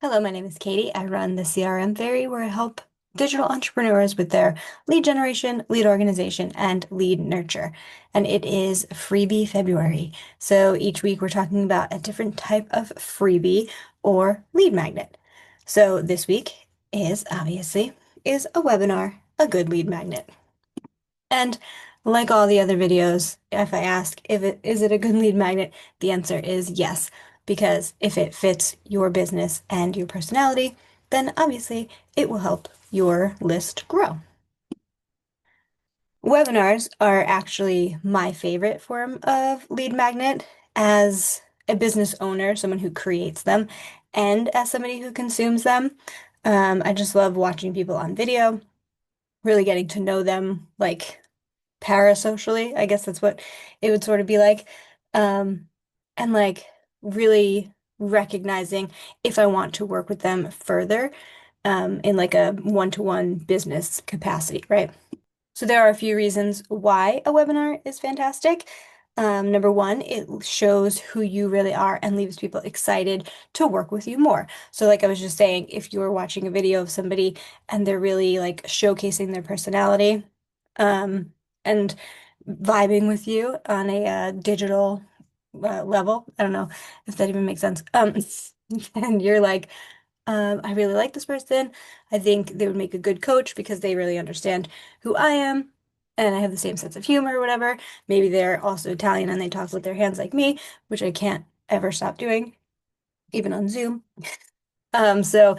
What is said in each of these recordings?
Hello, my name is Katie. I run the CRM Fairy, where I help digital entrepreneurs with their lead generation, lead organization, and lead nurture. And it is Freebie February. So each week we're talking about a different type of freebie or lead magnet. So this week is obviously is a webinar, a good lead magnet. And like all the other videos, if I ask if it is it a good lead magnet, the answer is yes, because if it fits your business and your personality, then obviously it will help your list grow. Webinars are actually my favorite form of lead magnet as a business owner, someone who creates them, and as somebody who consumes them. I just love watching people on video, really getting to know them like parasocially. I guess that's what it would sort of be like. Um, and like really recognizing if I want to work with them further, in like a one-to-one business capacity, right? So there are a few reasons why a webinar is fantastic. Number one, it shows who you really are and leaves people excited to work with you more. So like I was just saying, if you're watching a video of somebody and they're really like showcasing their personality, um, and vibing with you on a digital level, I don't know if that even makes sense. And you're like, I really like this person. I think they would make a good coach because they really understand who I am and I have the same sense of humor or whatever. Maybe they're also Italian and they talk with their hands like me, which I can't ever stop doing, even on Zoom. So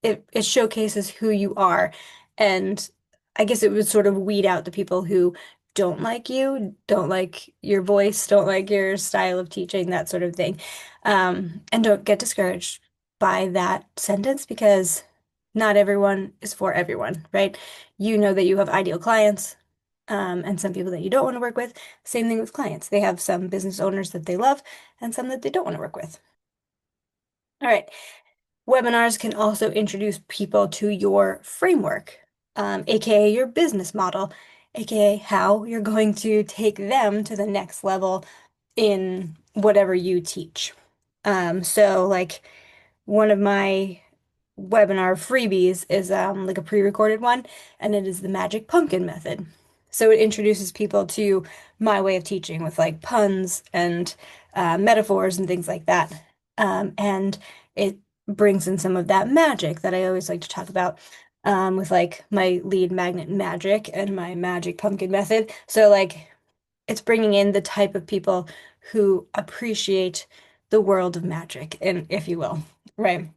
it showcases who you are. And I guess it would sort of weed out the people who don't like you, don't like your voice, don't like your style of teaching, that sort of thing. And don't get discouraged by that sentence because not everyone is for everyone, right? You know that you have ideal clients, and some people that you don't want to work with. Same thing with clients. They have some business owners that they love and some that they don't want to work with. All right. Webinars can also introduce people to your framework, aka your business model, aka how you're going to take them to the next level in whatever you teach. So like one of my webinar freebies is like a pre-recorded one, and it is the Magic Pumpkin method. So it introduces people to my way of teaching with like puns and metaphors and things like that. And it brings in some of that magic that I always like to talk about, with like my lead magnet magic and my Magic Pumpkin method. So like it's bringing in the type of people who appreciate the world of magic, and if you will, right?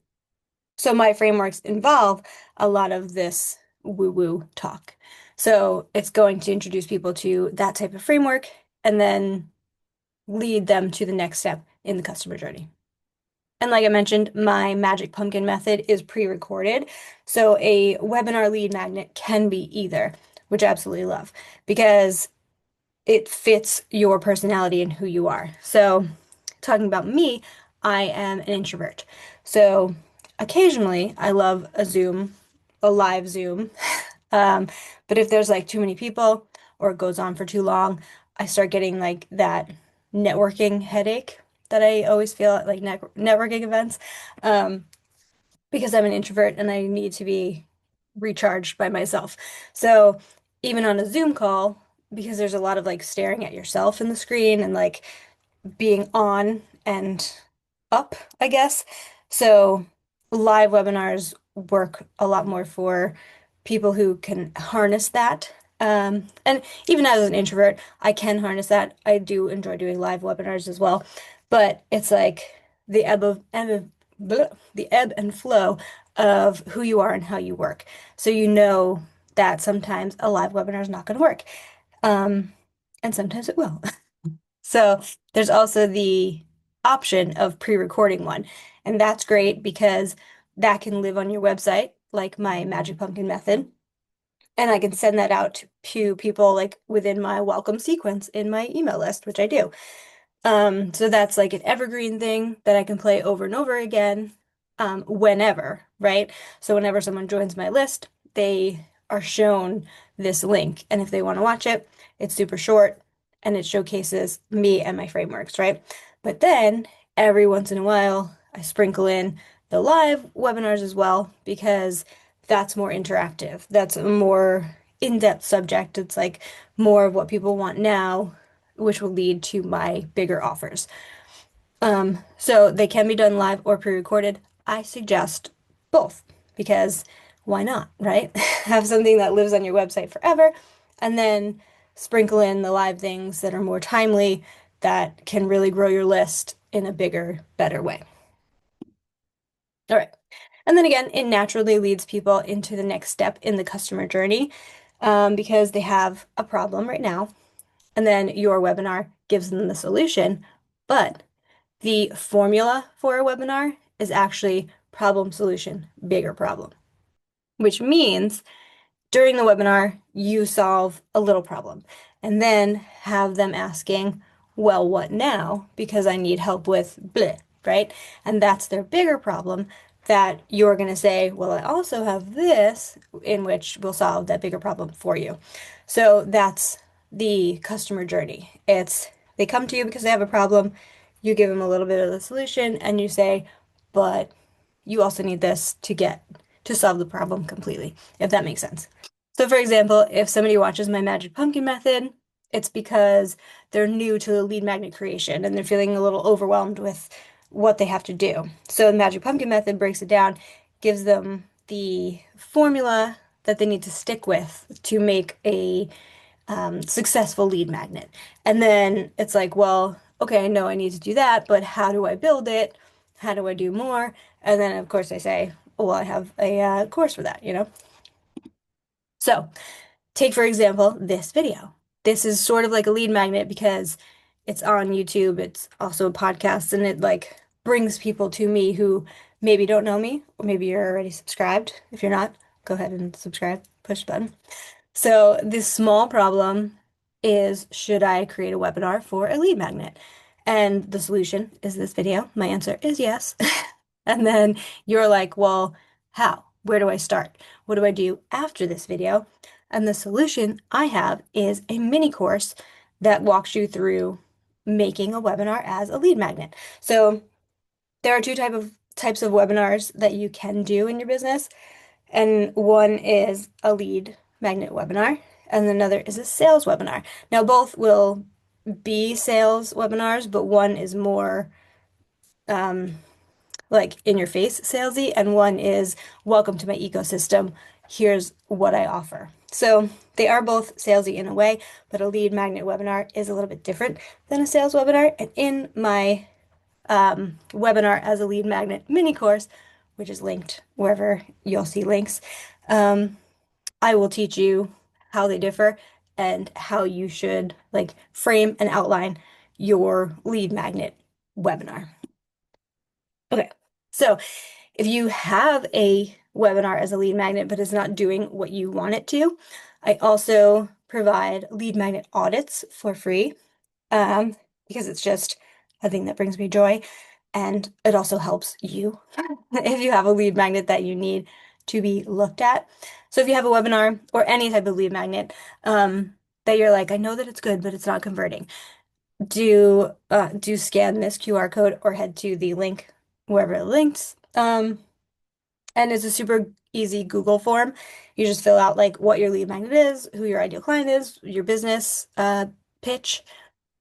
So my frameworks involve a lot of this woo-woo talk. So it's going to introduce people to that type of framework and then lead them to the next step in the customer journey. And like I mentioned, my Magic Pumpkin method is pre-recorded. So a webinar lead magnet can be either, which I absolutely love because it fits your personality and who you are. So, talking about me, I am an introvert. So, occasionally I love a live Zoom. Um, but if there's like too many people or it goes on for too long, I start getting like that networking headache that I always feel at like networking events. Um, because I'm an introvert and I need to be recharged by myself. So even on a Zoom call, because there's a lot of like staring at yourself in the screen and like being on and up, I guess. So live webinars work a lot more for people who can harness that. And even as an introvert, I can harness that. I do enjoy doing live webinars as well, but it's like the the ebb and flow of who you are and how you work. So you know that sometimes a live webinar is not going to work, um, and sometimes it will. So there's also the option of pre-recording one, and that's great because that can live on your website, like my Magic Pumpkin method, and I can send that out to people like within my welcome sequence in my email list, which I do. So that's like an evergreen thing that I can play over and over again, whenever, right? So whenever someone joins my list, they are shown this link. And if they want to watch it, it's super short and it showcases me and my frameworks, right? But then every once in a while, I sprinkle in the live webinars as well because that's more interactive. That's a more in-depth subject. It's like more of what people want now, which will lead to my bigger offers. So they can be done live or pre-recorded. I suggest both because why not, right? Have something that lives on your website forever and then sprinkle in the live things that are more timely that can really grow your list in a bigger, better way. All right. And then again, it naturally leads people into the next step in the customer journey because they have a problem right now. And then your webinar gives them the solution. But the formula for a webinar is actually problem, solution, bigger problem, which means during the webinar, you solve a little problem and then have them asking, well, what now? Because I need help with bleh, right? And that's their bigger problem that you're going to say, well, I also have this in which will solve that bigger problem for you. So that's the customer journey. It's they come to you because they have a problem, you give them a little bit of the solution, and you say, but you also need this to get to solve the problem completely, if that makes sense. So, for example, if somebody watches my Magic Pumpkin method, it's because they're new to lead magnet creation and they're feeling a little overwhelmed with what they have to do. So, the Magic Pumpkin method breaks it down, gives them the formula that they need to stick with to make a successful lead magnet. And then it's like, well, okay, I know I need to do that, but how do I build it? How do I do more? And then, of course, I say, well, I have a course for that, you know? So, take, for example, this video. This is sort of like a lead magnet because it's on YouTube. It's also a podcast, and it like brings people to me who maybe don't know me, or maybe you're already subscribed. If you're not, go ahead and subscribe, push the button. So this small problem is, should I create a webinar for a lead magnet? And the solution is this video. My answer is yes. And then you're like, well, how? Where do I start? What do I do after this video? And the solution I have is a mini course that walks you through making a webinar as a lead magnet. So there are two types of webinars that you can do in your business. And one is a lead magnet webinar, and another is a sales webinar. Now, both will be sales webinars, but one is more um, like in your face salesy, and one is welcome to my ecosystem. Here's what I offer. So they are both salesy in a way, but a lead magnet webinar is a little bit different than a sales webinar. And in my webinar as a lead magnet mini course, which is linked wherever you'll see links, I will teach you how they differ and how you should like frame and outline your lead magnet webinar. Okay, so if you have a webinar as a lead magnet but it's not doing what you want it to, I also provide lead magnet audits for free because it's just a thing that brings me joy. And it also helps you if you have a lead magnet that you need to be looked at. So if you have a webinar or any type of lead magnet that you're like, I know that it's good, but it's not converting, do scan this QR code or head to the link wherever it links. And it's a super easy Google form. You just fill out like what your lead magnet is, who your ideal client is, your business pitch,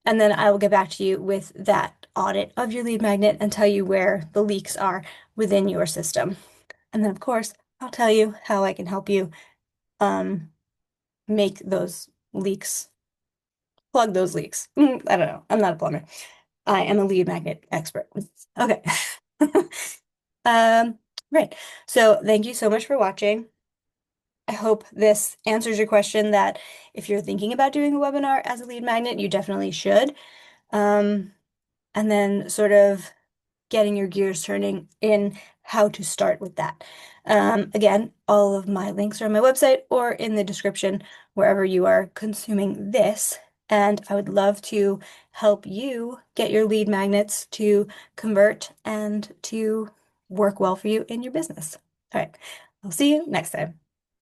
and then I will get back to you with that audit of your lead magnet and tell you where the leaks are within your system. And then, of course, I'll tell you how I can help you um, make those leaks, plug those leaks. I don't know. I'm not a plumber. I am a lead magnet expert. Okay. Um, right. So thank you so much for watching. I hope this answers your question that if you're thinking about doing a webinar as a lead magnet, you definitely should. And then sort of getting your gears turning in how to start with that. Again, all of my links are on my website or in the description wherever you are consuming this. And I would love to help you get your lead magnets to convert and to work well for you in your business. All right, I'll see you next time.